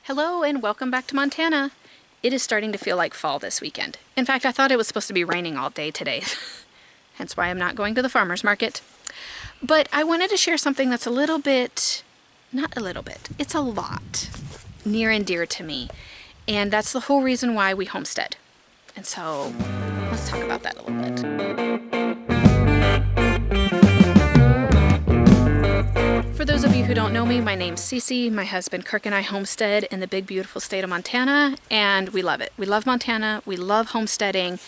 Hello and welcome back to Montana. It is starting to feel like fall this weekend. In fact, I thought it was supposed to be raining all day today, hence why I'm not going to the farmer's market. But I wanted to share something that's a little bit, not a little bit, it's a lot near and dear to me. And that's the whole reason why we homestead. And so let's talk about that a little bit. For those of you who don't know me, my name's Cece. My husband Kirk and I homestead in the big beautiful state of Montana, and we love it. We love Montana, we love homesteading,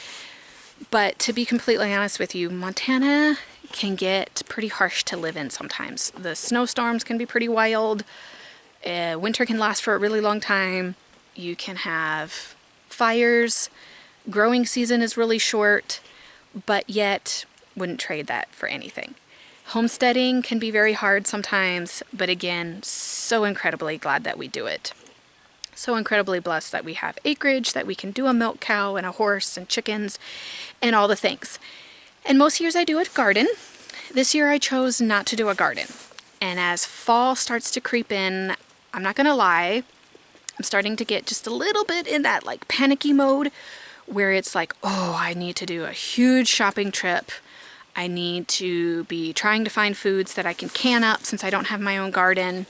but to be completely honest with you, Montana can get pretty harsh to live in sometimes. The snowstorms can be pretty wild, winter can last for a really long time, you can have fires, growing season is really short, but yet wouldn't trade that for anything. Homesteading can be very hard sometimes, but again, so incredibly glad that we do it. So incredibly blessed that we have acreage, that we can do a milk cow and a horse and chickens and all the things. And most years I do a garden. This year I chose not to do a garden. And as fall starts to creep in, I'm not gonna lie, I'm starting to get just a little bit in that like panicky mode where it's like, oh, I need to do a huge shopping trip. I need to be trying to find foods that I can up since I don't have my own garden.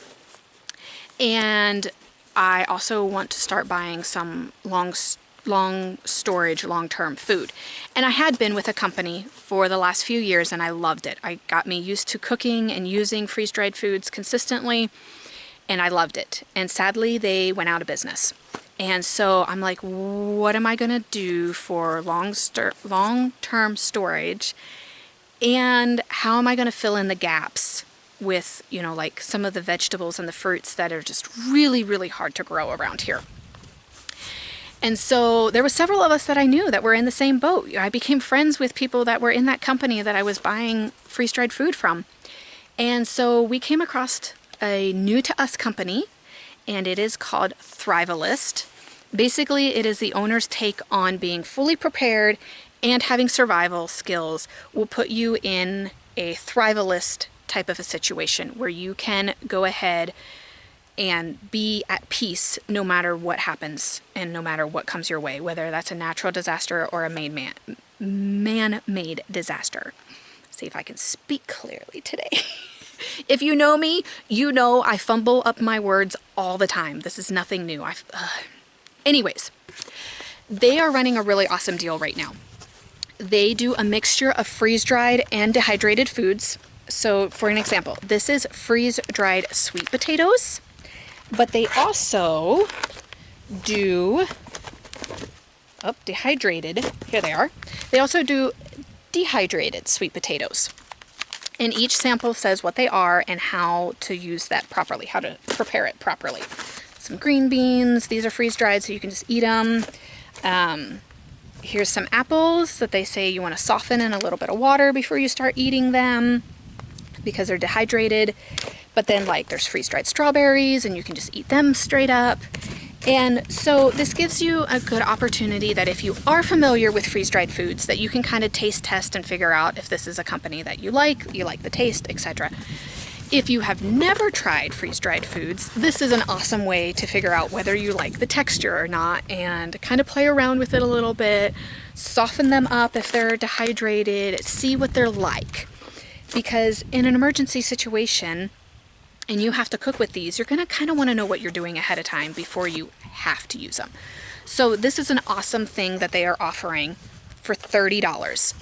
And I also want to start buying some long storage, long-term food. And I had been with a company for the last few years and I loved it. I got me used to cooking and using freeze-dried foods consistently and I loved it. And sadly, they went out of business. And so I'm like, what am I gonna do for long-term storage? And how am I going to fill in the gaps with, you know, like some of the vegetables and the fruits that are just really, really hard to grow around here. And so there were several of us that I knew that were in the same boat. I became friends with people that were in that company that I was buying freeze-dried food from. And so we came across a new to us company, and it is called Thrivalist. Basically, it is the owner's take on being fully prepared and having survival skills will put you in a Thrivalist type of a situation where you can go ahead and be at peace no matter what happens and no matter what comes your way, whether that's a natural disaster or a man-made disaster. See if I can speak clearly today. If you know me, you know I fumble up my words all the time. This is nothing new. Anyways, they are running a really awesome deal right now. They do a mixture of freeze-dried and dehydrated foods. So for an example, this is freeze-dried sweet potatoes, but they also do, dehydrated, here they are. They also do dehydrated sweet potatoes. And each sample says what they are and how to use that properly, how to prepare it properly. Some green beans, these are freeze-dried so you can just eat them. Here's some apples that they say you want to soften in a little bit of water before you start eating them because they're dehydrated. But then like there's freeze-dried strawberries and you can just eat them straight up. And so this gives you a good opportunity that if you are familiar with freeze-dried foods, that you can kind of taste test and figure out if this is a company that you like the taste, etc. If you have never tried freeze-dried foods, this is an awesome way to figure out whether you like the texture or not and kind of play around with it a little bit, soften them up if they're dehydrated, see what they're like. Because in an emergency situation, and you have to cook with these, you're going to kind of want to know what you're doing ahead of time before you have to use them. So this is an awesome thing that they are offering for $30.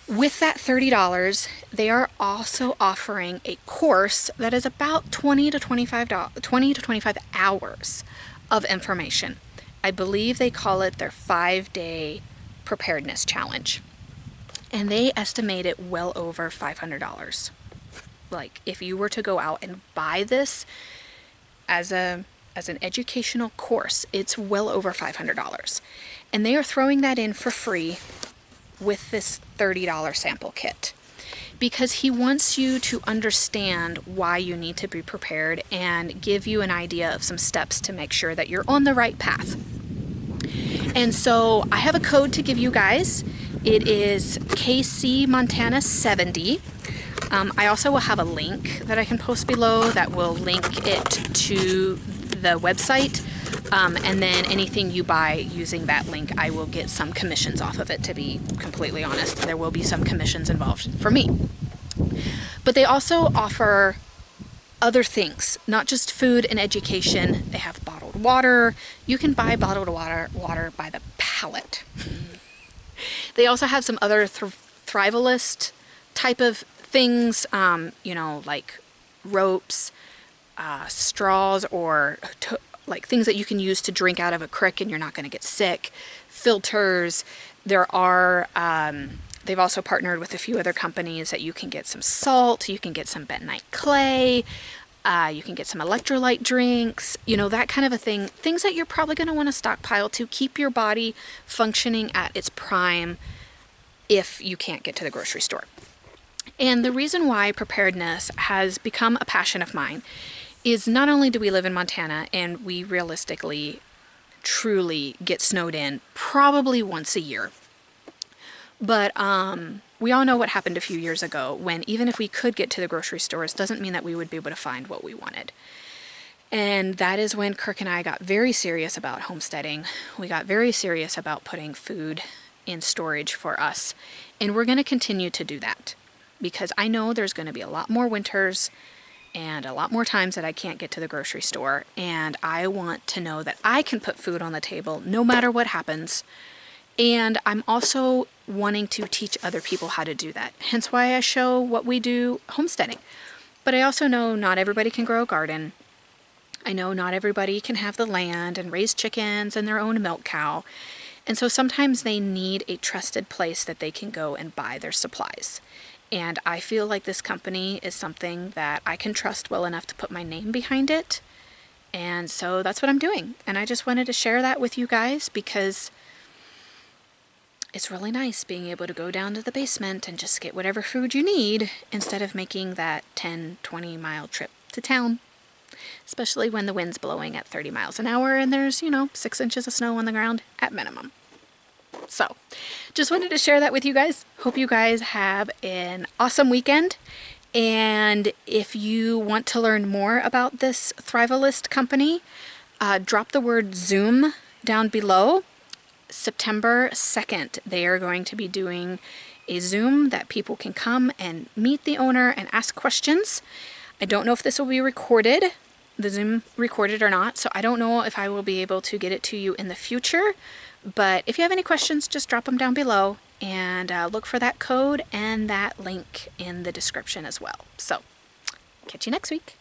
With that $30, they are also offering a course that is about 20 to 25 hours of information. I believe they call it their 5-day preparedness challenge. And they estimate it well over $500. Like if you were to go out and buy this as an educational course, it's well over $500. And they are throwing that in for free with this $30 sample kit because he wants you to understand why you need to be prepared and give you an idea of some steps to make sure that you're on the right path. And so I have a code to give you guys. It is KC Montana 70. I also will have a link that I can post below that will link it to the website, and then anything you buy using that link, I will get some commissions off of it, to be completely honest. There will be some commissions involved for me. But they also offer other things, not just food and education. They have bottled water. You can buy bottled water by the pallet. They also have some other Thrivalist type of things, you know, like ropes, straws, or like things that you can use to drink out of a creek and you're not going to get sick, filters. There are, they've also partnered with a few other companies that you can get some salt, you can get some bentonite clay, you can get some electrolyte drinks, you know, that kind of a thing. Things that you're probably going to want to stockpile to keep your body functioning at its prime if you can't get to the grocery store. And the reason why preparedness has become a passion of mine is not only do we live in Montana and we realistically truly get snowed in probably once a year, but we all know what happened a few years ago when even if we could get to the grocery stores, doesn't mean that we would be able to find what we wanted. And that is when Kirk and I got very serious about homesteading. We got very serious about putting food in storage for us. And we're going to continue to do that because I know there's going to be a lot more winters and a lot more times that I can't get to the grocery store. And I want to know that I can put food on the table no matter what happens. And I'm also wanting to teach other people how to do that. Hence why I show what we do homesteading. But I also know not everybody can grow a garden. I know not everybody can have the land and raise chickens and their own milk cow. And so sometimes they need a trusted place that they can go and buy their supplies. And I feel like this company is something that I can trust well enough to put my name behind it. And so that's what I'm doing. And I just wanted to share that with you guys because it's really nice being able to go down to the basement and just get whatever food you need instead of making that 10, 20 mile trip to town. Especially when the wind's blowing at 30 miles an hour and there's, you know, 6 inches of snow on the ground at minimum. So, just wanted to share that with you guys. Hope you guys have an awesome weekend. And if you want to learn more about this Thrivalist company, drop the word Zoom down below. September 2nd, they are going to be doing a Zoom that people can come and meet the owner and ask questions. I don't know if this will be recorded, the Zoom recorded or not, so I don't know if I will be able to get it to you in the future. But if you have any questions, just drop them down below and look for that code and that link in the description as well. So, catch you next week.